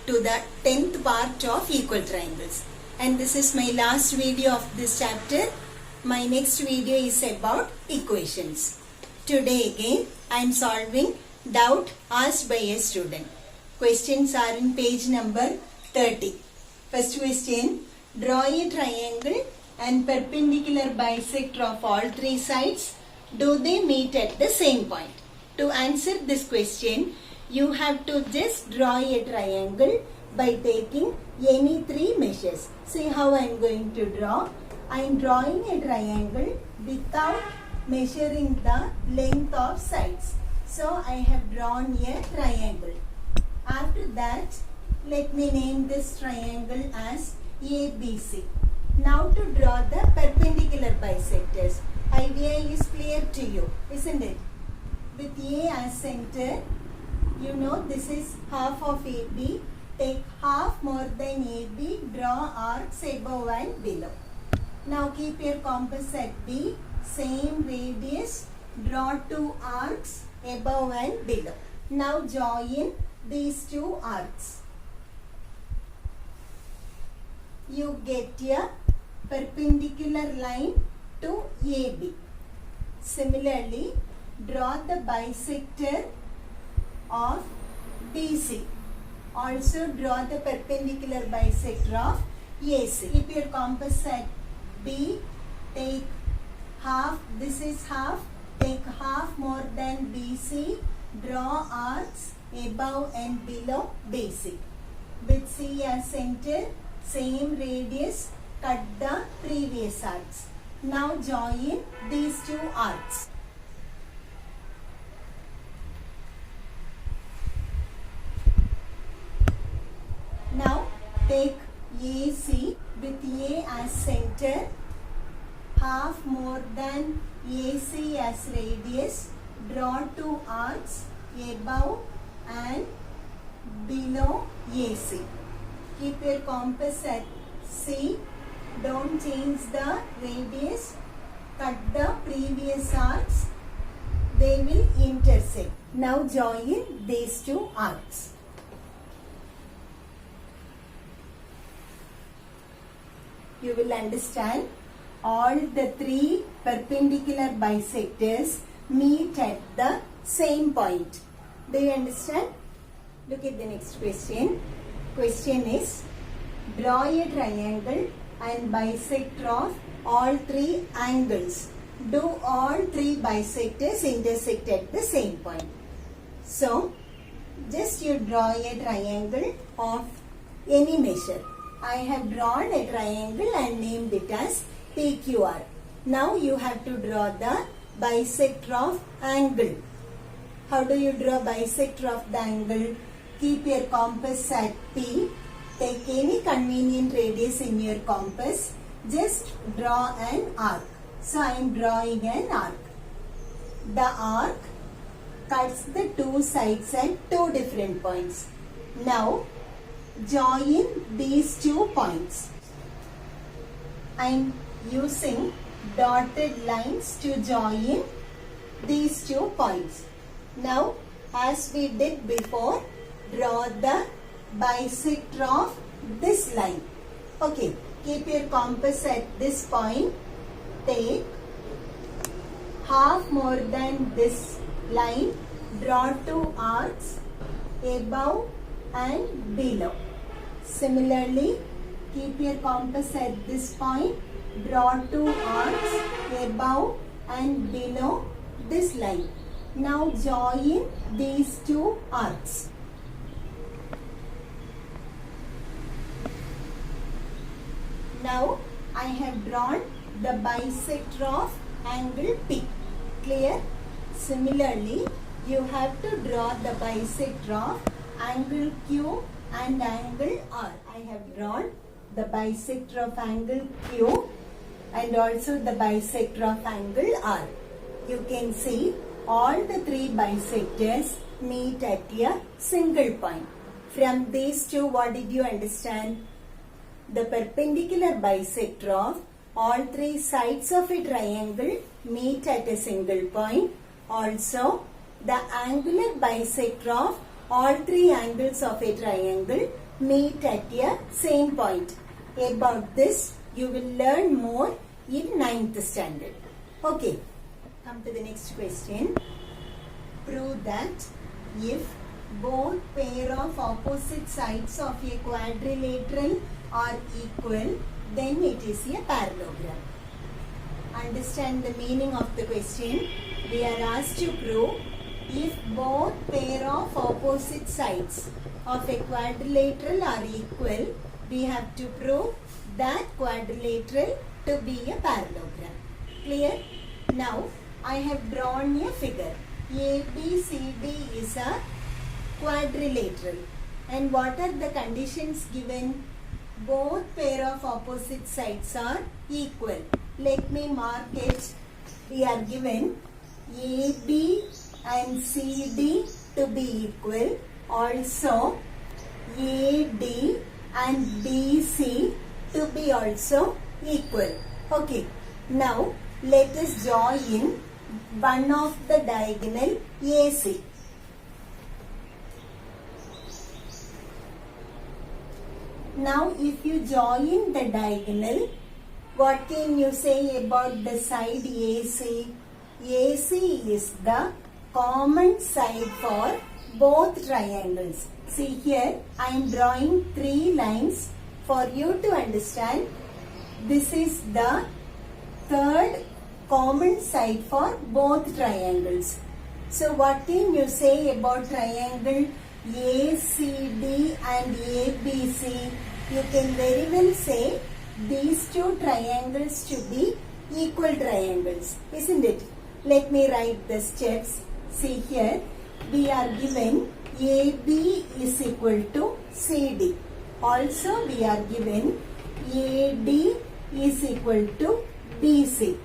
to the 10th part of equal triangles. And this is my last video of this chapter. My next video is about equations. Today again I am solving doubt asked by a student. Questions are in page number 30. First question, draw a triangle and perpendicular bisector of all three sides. Do they meet at the same point? To answer this question, you have to just draw a triangle by taking any three measures. See how I am going to draw. I am drawing a triangle without measuring the length of sides. So I have drawn a triangle. After that, let me name this triangle as ABC. Now to draw the perpendicular bisectors. Idea is clear to you, isn't it? With A as center, you know this is half of AB. Take half more than AB, draw arcs above and below. Now keep your compass at B, same radius, draw two arcs above and below. Now join these two arcs. You get a perpendicular line to AB. Similarly, draw the bisector of BC. Also draw the perpendicular bisector of AC. Keep your compass at B. Take half, this is half. Take half more than BC. Draw arcs above and below BC. With C as center, same radius, cut the previous arcs. Now join these two arcs. Now take AC with A as center, half more than AC as radius, draw two arcs above and below AC. Keep your compass at C, don't change the radius, cut the previous arcs, they will intersect. Now join these two arcs. You will understand all the three perpendicular bisectors meet at the same point. Do you understand? Look at the next question. Question is, draw a triangle and bisector of all three angles. Do all three bisectors intersect at the same point? So, just you draw a triangle of any measure. I have drawn a triangle and named it as PQR. Now you have to draw the bisector of angle. How do you draw bisector of the angle? Keep your compass at P. Take any convenient radius in your compass. Just draw an arc. So I am drawing an arc. The arc cuts the two sides at two different points. Now join these two points. I am using dotted lines to join these two points. Now, as we did before, draw the bisector of this line. Okay, keep your compass at this point. Take half more than this line, draw two arcs above and below. Similarly, keep your compass at this point, draw two arcs above and below this line. Now join these two arcs. Now I have drawn the bisector of angle P. Clear? Similarly, you have to draw the bisector of angle Q and angle R. I have drawn the bisector of angle Q and also the bisector of angle R. You can see all the three bisectors meet at a single point. From these two, what did you understand? The perpendicular bisector of all three sides of a triangle meet at a single point. Also, the angular bisector of all three angles of a triangle meet at a same point. About this you will learn more in 9th standard. Okay, come to the next question. Prove that if both pair of opposite sides of a quadrilateral are equal, then it is a parallelogram. Understand the meaning of the question. We are asked to prove if both pair of opposite sides of a quadrilateral are equal, we have to prove that quadrilateral to be a parallelogram. Clear? Now I have drawn a figure. ABCD is a quadrilateral. And what are the conditions given? Both pair of opposite sides are equal. Let me mark it. We are given AB and CD to be equal. Also AD and BC to be also equal. Okay. Now let us join one of the diagonal AC. Now if you join the diagonal, what can you say about the side AC? AC is the common side for both triangles. See here, I am drawing 3 lines for you to understand. This is the third common side for both triangles. So what can you say about triangle ACD and ABC? You can very well say these two triangles to be equal triangles, isn't it? Let me write the steps. See here, we are given AB is equal to CD. Also we are given AD is equal to BC.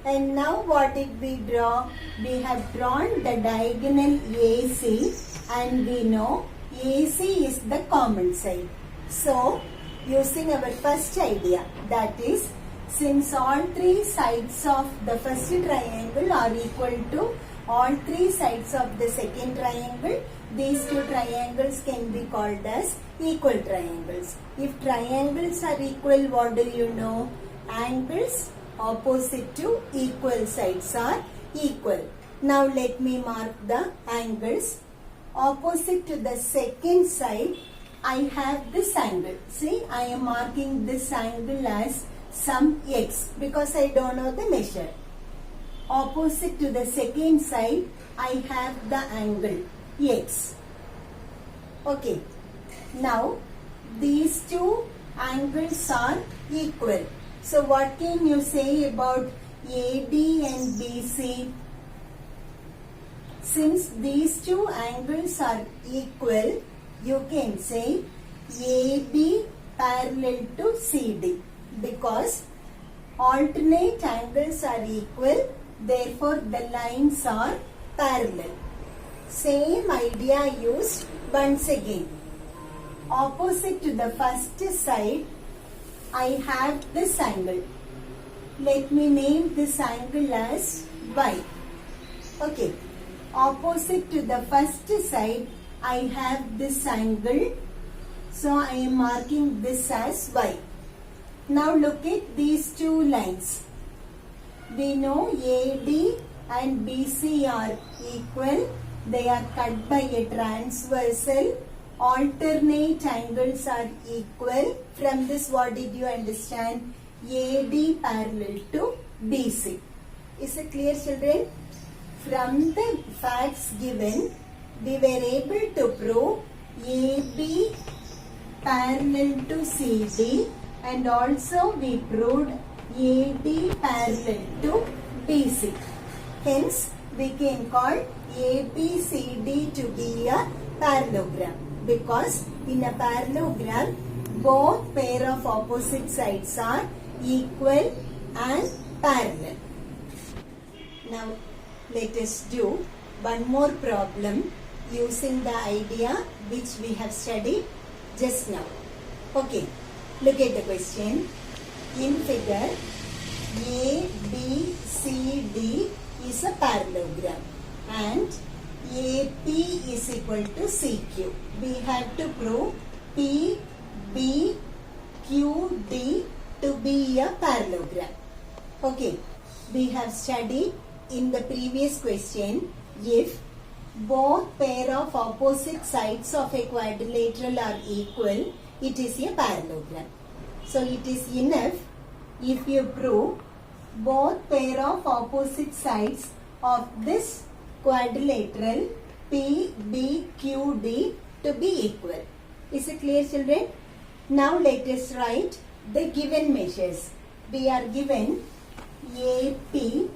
And now what did we draw? We have drawn the diagonal AC and we know AC is the common side. So using our first idea, that is, since all 3 sides of the first triangle are equal to all 3 sides of the second triangle, these 2 triangles can be called as equal triangles. If triangles are equal, what do you know? Angles opposite to equal sides are equal. Now let me mark the angles. Opposite to the second side, I have this angle. See, I am marking this angle as some x because I don't know the measure. Opposite to the second side, I have the angle x. Okay. Now, these 2 angles are equal. So, what can you say about AD and BC? Since these 2 angles are equal, you can say AB parallel to CD because alternate angles are equal, therefore the lines are parallel. Same idea used once again. Opposite to the first side, I have this angle. Let me name this angle as Y. Okay. Opposite to the first side, I have this angle. So I am marking this as Y. Now look at these 2 lines. We know AD and BC are equal. They are cut by a transversal. Alternate angles are equal. From this, what did you understand? AD parallel to BC. Is it clear, children? From the facts given, we were able to prove AB parallel to CD and also we proved AD parallel to BC. Hence, we can call ABCD to be a parallelogram because in a parallelogram, both pair of opposite sides are equal and parallel. Now, let us do one more problem using the idea which we have studied just now. Okay, look at the question. In figure, ABCD is a parallelogram and AP is equal to CQ. We have to prove PBQD to be a parallelogram. Okay, we have studied in the previous question, if both pair of opposite sides of a quadrilateral are equal, it is a parallelogram. So it is enough if you prove both pair of opposite sides of this quadrilateral PBQD to be equal. Is it clear, children? Now let us write the given measures. We are given AP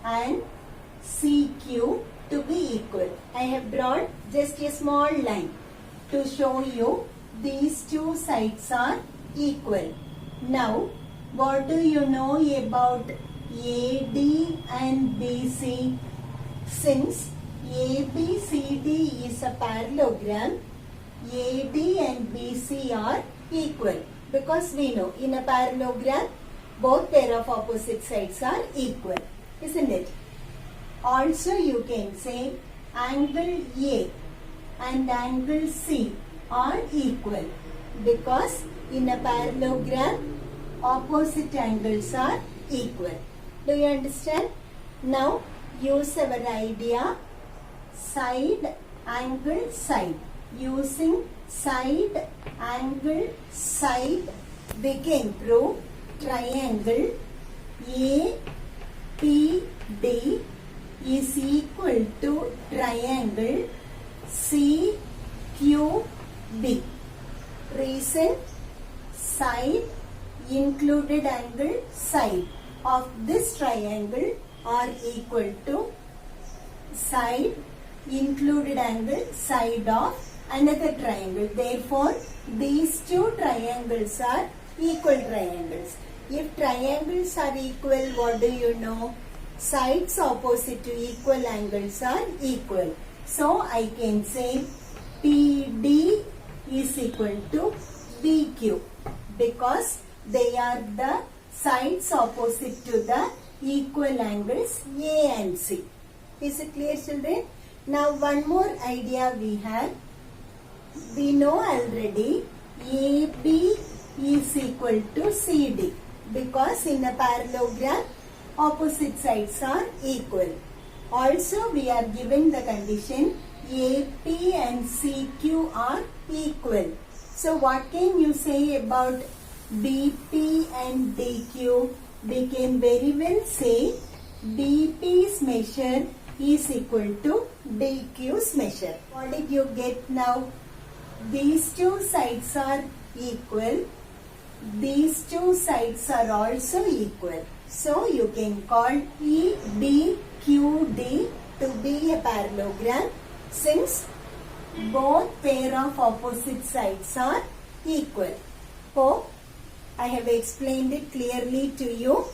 and CQ to be equal. I have drawn just a small line to show you these two sides are equal. Now, what do you know about AD and BC? Since ABCD is a parallelogram, AD and BC are equal, because we know in a parallelogram both pair of opposite sides are equal, isn't it? Also you can say angle A and angle C are equal, because in a parallelogram opposite angles are equal. Do you understand? Now use our idea side angle side. Using side angle side, we can prove triangle APD is equal to triangle CQB. Reason: side included angle side of this triangle are equal to side included angle side of another triangle. Therefore, these two triangles are equal triangles. If triangles are equal, what do you know? Sides opposite to equal angles are equal. So, I can say PD is equal to BQ, because they are the sides opposite to the equal angles A and C. Is it clear, children? Now, one more idea we have. We know already AB is equal to CD, because in a parallelogram opposite sides are equal. Also we are given the condition AP and CQ are equal. So what can you say about BP and DQ? We can very well say BP's measure is equal to DQ's measure. What did you get now? These two sides are equal. These two sides are also equal. So you can call PBQD to be a parallelogram, since both pair of opposite sides are equal. Hope I have explained it clearly to you.